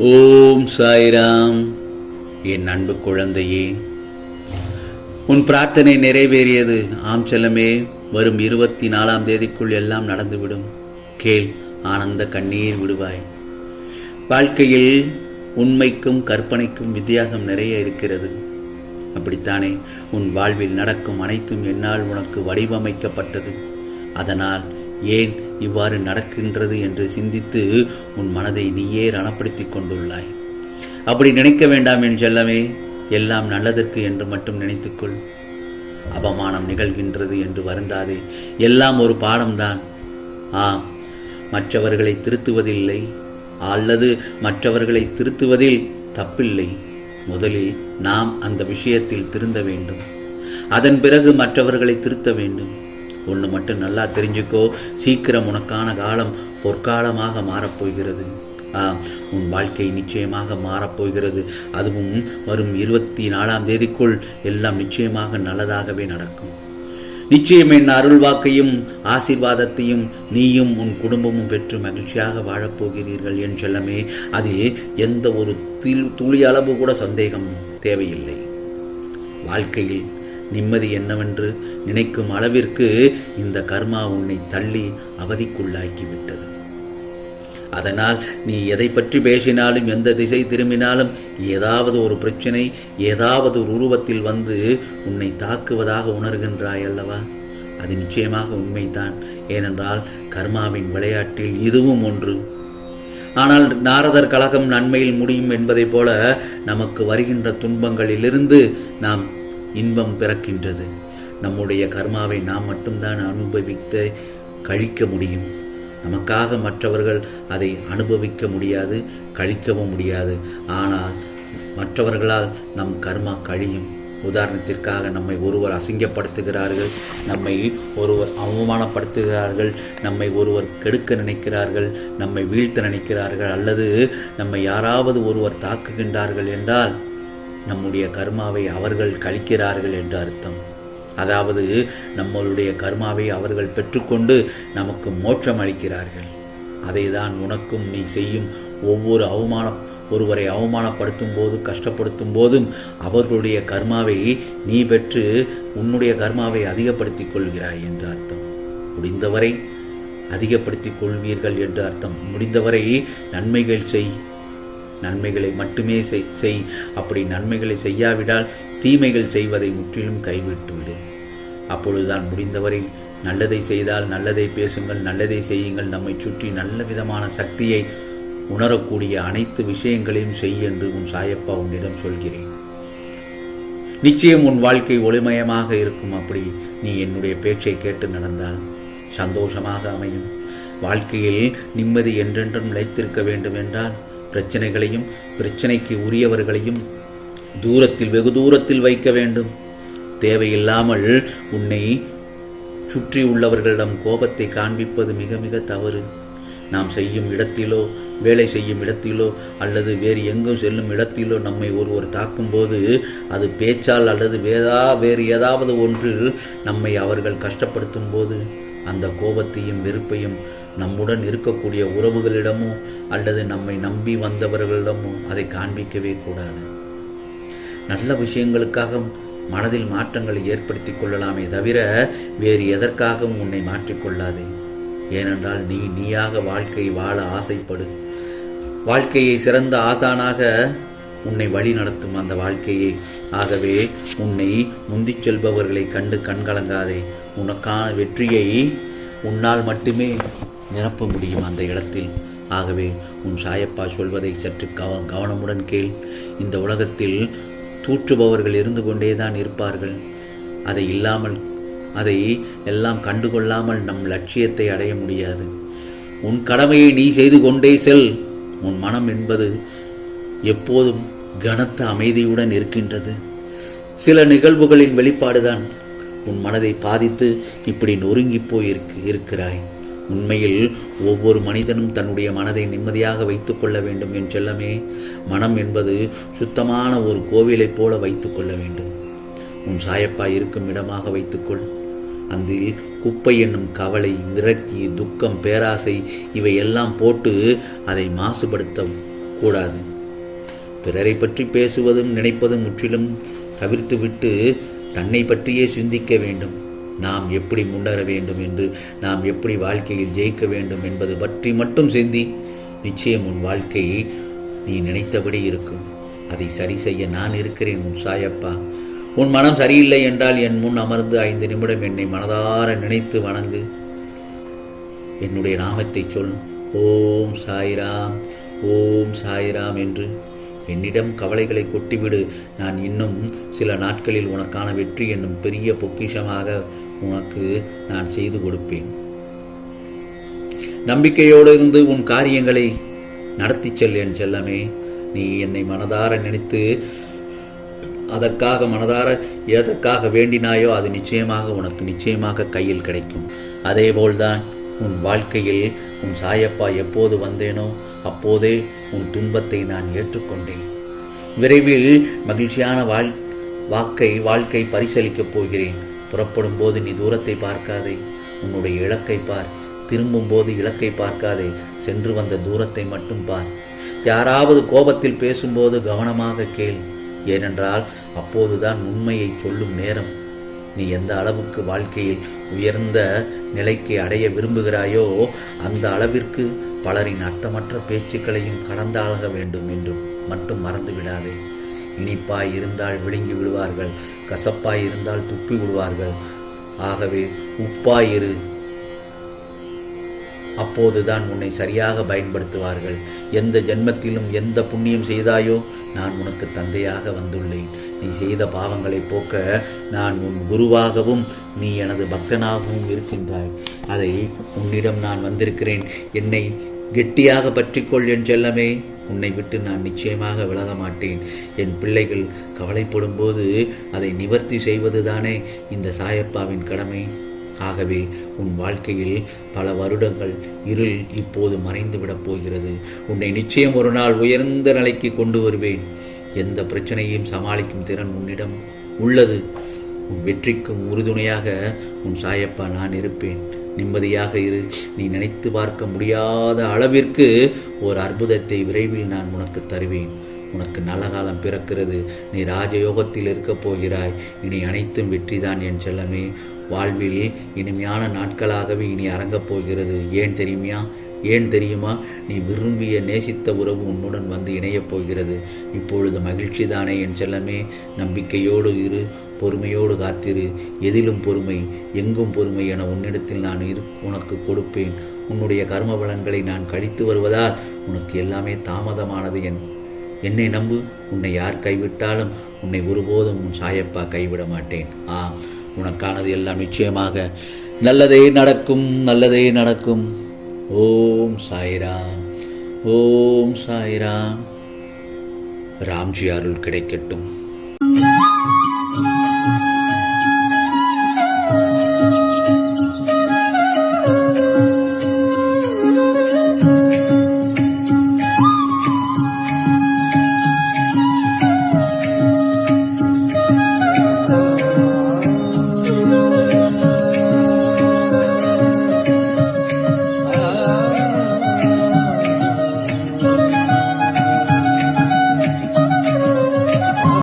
ஓம் சாய்ராம். என் அன்பு குழந்தையே, உன் பிரார்த்தனை நிறைவேறியது. ஆம் செல்லமே, வரும் 24ஆம் தேதிக்குள் எல்லாம் நடந்துவிடும். கேள், ஆனந்த கண்ணீர் விடுவாய். வாழ்க்கையில் உண்மைக்கும் கற்பனைக்கும் வித்தியாசம் நிறைய இருக்கிறது. அப்படித்தானே உன் வாழ்வில் நடக்கும் அனைத்தும் என்னால் உனக்கு வடிவமைக்கப்பட்டது. அதனால் ஏன் இவ்வாறு நடக்கின்றது என்று சிந்தித்து உன் மனதை நீயே ரணப்படுத்திக் கொண்டுள்ளாய். அப்படி நினைக்க வேண்டாம் என் செல்லமே. எல்லாம் நல்லதற்கு என்று மட்டும் நினைத்துக்கொள். அவமானம் நிகழ்கின்றது என்று வருந்தாதே. எல்லாம் ஒரு பாடம்தான். ஆம், மற்றவர்களை திருத்துவதில்லை அல்லது மற்றவர்களை திருத்துவதில் தப்பில்லை. முதலில் நாம் அந்த விஷயத்தில் திருந்த வேண்டும். அதன் பிறகு மற்றவர்களை திருத்த வேண்டும். ஒன்று மட்டும் நல்லா தெரிஞ்சுக்கோ, சீக்கிரம் உனக்கான காலம் பொற்காலமாக மாறப்போகிறது. உன் வாழ்க்கை நிச்சயமாக மாறப்போகிறது. அதுவும் வரும் 24ஆம் தேதிக்குள் எல்லாம் நிச்சயமாக நல்லதாகவே நடக்கும். நிச்சயம் என் அருள் வாக்கையும் ஆசீர்வாதத்தையும் நீயும் உன் குடும்பமும் பெற்று மகிழ்ச்சியாக வாழப்போகிறீர்கள் என் செல்லமே. அதில் எந்த ஒரு துளி அளவு கூட சந்தேகம் தேவையில்லை. வாழ்க்கையில் நிம்மதி என்னவென்று நினைக்கும் அளவிற்கு இந்த கர்மா உன்னை தள்ளி அவதிக்குள்ளாக்கிவிட்டது. அதனால் நீ எதை பற்றி பேசினாலும், எந்த திசை திரும்பினாலும் ஏதாவது ஒரு பிரச்சனை ஏதாவது ஒரு உருவத்தில் வந்து உன்னை தாக்குவதாக உணர்கின்றாய் அல்லவா? அது நிச்சயமாக உண்மைதான். ஏனென்றால் கர்மாவின் விளையாட்டில் இதுவும் ஒன்று. ஆனால் நாரதர் கலகம் நன்மையில் முடியும் என்பதை போல நமக்கு வருகின்ற துன்பங்களிலிருந்து நாம் இன்பம் பிறக்கின்றது. நம்முடைய கர்மாவை நாம் மட்டும்தான் அனுபவித்து கழிக்க முடியும். நமக்காக மற்றவர்கள் அதை அனுபவிக்க முடியாது, கழிக்கவும் முடியாது. ஆனால் மற்றவர்களால் நம் கர்மா கழியும். உதாரணத்திற்காக நம்மை ஒருவர் அசிங்கப்படுத்துகிறார்கள், நம்மை ஒருவர் அவமானப்படுத்துகிறார்கள், நம்மை ஒருவர் கெடுக்க நினைக்கிறார்கள், நம்மை வீழ்த்த நினைக்கிறார்கள், அல்லது நம்மை யாராவது ஒருவர் தாக்குகின்றார்கள் என்றால் நம்முடைய கர்மாவை அவர்கள் கழிக்கிறார்கள் என்று அர்த்தம். அதாவது நம்மளுடைய கர்மாவை அவர்கள் பெற்றுக்கொண்டு நமக்கு மோட்சம் அளிக்கிறார்கள். அதை தான் உனக்கும் நீ செய்யும் ஒருவரை அவமானப்படுத்தும் போது, கஷ்டப்படுத்தும் போதும் அவர்களுடைய கர்மாவை நீ பெற்று உன்னுடைய கர்மாவை அதிகப்படுத்திக் கொள்கிறாய் என்று அர்த்தம். முடிந்தவரை அதிகப்படுத்திக் கொள்வீர்கள் என்று அர்த்தம். முடிந்தவரை நன்மைகள் செய், நன்மைகளை மட்டுமே செய். அப்படி நன்மைகளை செய்யாவிடால் தீமைகள் செய்வதை முற்றிலும் கைவிட்டுவிடு. அப்பொழுதுதான் முடிந்தவரை நல்லதை செய்தால் நல்லதை பேசுங்கள், நல்லதை செய்யுங்கள். நம்மை சுற்றி நல்ல விதமான சக்தியை உணரக்கூடிய அனைத்து விஷயங்களையும் செய் என்று உன் சாயப்பா உன்னிடம் சொல்கிறேன். நிச்சயம் உன் வாழ்க்கை ஒளிமயமாக இருக்கும். அப்படி நீ என்னுடைய பேச்சை கேட்டு நடந்தால் சந்தோஷமாக அமையும். வாழ்க்கையில் நிம்மதி என்றென்றும் நிலைத்திருக்க வேண்டும் என்றால் பிரச்சனைகளையும் பிரச்சனைக்கு உரியவர்களையும் தூரத்தில், வெகு தூரத்தில் வைக்க வேண்டும். தேவையில்லாமல் உன்னை சுற்றி உள்ளவர்களிடம் கோபத்தை காண்பிப்பது மிக மிக தவறு. நாம் செய்யும் இடத்திலோ, வேலை செய்யும் இடத்திலோ, அல்லது வேறு எங்கும் செல்லும் இடத்திலோ நம்மை ஒருவர் தாக்கும்போது அது பேச்சால் அல்லது வேறு ஏதாவது ஒன்றில் நம்மை அவர்கள் கஷ்டப்படுத்தும் போது அந்த கோபத்தையும் வெறுப்பையும் நம்முடன் இருக்கக்கூடிய உறவுகளிடமோ அல்லது நம்மை நம்பி வந்தவர்களிடமோ அதை காண்பிக்கவே கூடாது. நல்ல விஷயங்களுக்காக மனதில் மாற்றங்களை ஏற்படுத்தி கொள்ளலாமே தவிர வேறு எதற்காகவும் உன்னை மாற்றிக்கொள்ளாதே. ஏனென்றால் நீயாக வாழ்க்கை வாழ ஆசைப்படு. வாழ்க்கையை சிறந்த ஆசானாக உன்னை வழி நடத்தும் அந்த வாழ்க்கையை. ஆகவே உன்னை முந்திச் செல்பவர்களை கண்டு கண்கலங்காதே. உனக்கான வெற்றியை உன்னால் மட்டுமே நிரப்ப முடியும் அந்த இடத்தில். ஆகவே உன் சாயப்பா சொல்வதை சற்று கவனமுடன் கேள். இந்த உலகத்தில் தூற்றுபவர்கள் இருந்து கொண்டேதான் இருப்பார்கள். அதை எல்லாம் கண்டுகொள்ளாமல் நம் லட்சியத்தை அடைய முடியாது. உன் கடமையை நீ செய்து கொண்டே செல். உன் மனம் என்பது எப்போதும் கனத்த அமைதியுடன் இருக்கின்றது. சில நிகழ்வுகளின் வெளிப்பாடுதான் உன் மனதை பாதித்து இப்படி நொறுங்கி போய் இருக்கிறாய். உண்மையில் ஒவ்வொரு மனிதனும் தன்னுடைய மனதை நிம்மதியாக வைத்துக் கொள்ள வேண்டும் என் செல்லமே. மனம் என்பது சுத்தமான ஒரு கோவிலைப் போல வைத்துக் கொள்ள வேண்டும். உன் சாயப்பா இருக்கும் இடமாக வைத்துக்கொள். அதில் குப்பை என்னும் கவலை, விரக்தி, துக்கம், பேராசை இவை எல்லாம் போட்டு அதை மாசுபடுத்த கூடாது. பிறரை பற்றி பேசுவதும் நினைப்பதும் முற்றிலும் தவிர்த்துவிட்டு தன்னை பற்றியே சிந்திக்க வேண்டும். நாம் எப்படி முன்னேற வேண்டும் என்று, நாம் எப்படி வாழ்க்கையில் ஜெயிக்க வேண்டும் என்பது பற்றி மட்டும் சிந்தி. நிச்சயம் உன் வாழ்க்கை நீ நினைத்தபடி இருக்கும். அதை சரி செய்ய நான் இருக்கிறேன் உன் சாயப்பா. உன் மனம் சரியில்லை என்றால் என் முன் அமர்ந்து 5 நிமிடம் என்னை மனதார நினைத்து வணங்கு. என்னுடைய நாமத்தை சொல். ஓம் சாய்ராம், ஓம் சாய்ராம் என்று என்னிடம் கவலைகளை கொட்டிவிடு. நான் இன்னும் சில நாட்களில் உனக்கான வெற்றி என்னும் பெரிய பொக்கிஷமாக உனக்கு நான் செய்து கொடுப்பேன். நம்பிக்கையோடு இருந்து உன் காரியங்களை நடத்தி செல் என் செல்லமே. நீ என்னை மனதார நினைத்து எதற்காக வேண்டினாயோ அது நிச்சயமாக உனக்கு நிச்சயமாக கையில் கிடைக்கும். அதேபோல்தான் உன் வாழ்க்கையில் உன் சாயப்பா எப்போது வந்தேனோ அப்போதே உன் துன்பத்தை நான் ஏற்றுக்கொண்டேன். விரைவில் மகிழ்ச்சியான வாழ்க்கை பரிசளிக்கப் போகிறேன். புறப்படும் போது நீ தூரத்தை பார்க்காதே, உன்னுடைய இலக்கை பார். திரும்பும் போது இலக்கை பார்க்காதே, சென்று வந்த தூரத்தை மட்டும் பார். யாராவது கோபத்தில் பேசும்போது கவனமாக கேள். ஏனென்றால் அப்போதுதான் உண்மையை சொல்லும் நேரம். நீ எந்த அளவுக்கு வாழ்க்கையில் உயர்ந்த நிலைக்கு அடைய விரும்புகிறாயோ அந்த அளவிற்கு பலரின் அர்த்தமற்ற பேச்சுக்களையும் கடந்தாழக வேண்டும் என்றும் மட்டும் மறந்து விடாதே. இனிப்பாய் இருந்தால் விழுங்கி விடுவார்கள், கசப்பாய் இருந்தால் துப்பி விடுவார்கள். ஆகவே உப்பாயிரு, அப்போதுதான் உன்னை சரியாக பயன்படுத்துவார்கள். எந்த ஜென்மத்திலும் எந்த புண்ணியம் செய்தாயோ நான் உனக்கு தந்தையாக வந்துள்ளேன். நீ செய்த பாவங்களை போக்க நான் உன் குருவாகவும் நீ எனது பக்தனாகவும் இருக்கின்றாய். அதை உன்னிடம் நான் வந்திருக்கிறேன். என்னை கெட்டியாக பற்றிக்கொள் என் செல்லமே. உன்னை விட்டு நான் நிச்சயமாக விலக மாட்டேன். என் பிள்ளைகள் கவலைப்படும் போது அதை நிவர்த்தி செய்வதுதானே இந்த சாயப்பாவின் கடமை. ஆகவே உன் வாழ்க்கையில் பல வருடங்கள் இருள் இப்போது மறைந்துவிடப் போகிறது. உன்னை நிச்சயம் ஒரு நாள் உயர்ந்த நிலைக்கு கொண்டு வருவேன். எந்த பிரச்சனையும் சமாளிக்கும் திறன் உன்னிடம் உள்ளது. உன் வெற்றிக்கும் உறுதுணையாக உன் சாயப்பா நான் இருப்பேன். நிம்மதியாக இரு. நீ நினைத்து பார்க்க முடியாத அளவிற்கு ஒரு அற்புதத்தை விரைவில் நான் உனக்கு தருவேன். உனக்கு நல்ல காலம் பிறக்கிறது. நீ ராஜயோகத்தில் இருக்கப் போகிறாய். இனி அனைத்தும் வெற்றிதான் என் செல்லமே. வாழ்வில் இனிமையான நாட்களாகவே இனி அரங்கப் போகிறது. ஏன் தெரியுமா? நீ விரும்பிய நேசித்த உறவு உன்னுடன் வந்து இணையப் போகிறது. இப்பொழுது மகிழ்ச்சி தானே என் செல்லமே. நம்பிக்கையோடு இரு, பொறுமையோடு காத்திரு. எதிலும் பொறுமை, எங்கும் பொறுமை என உன்னிடத்தில் நான் உனக்கு கொடுப்பேன். உன்னுடைய கர்ம பலன்களை நான் கழித்து வருவதால் உனக்கு எல்லாமே தாமதமானது. என்னை நம்பு. உன்னை யார் கைவிட்டாலும் உன்னை ஒருபோதும் உன் சாயப்பா கைவிட மாட்டேன். உனக்கானது எல்லாம் நிச்சயமாக நல்லதே நடக்கும். ஓம் சாய்ராம், ஓம் சாய்ராம். ராம்ஜி அருள் கிடைக்கட்டும்.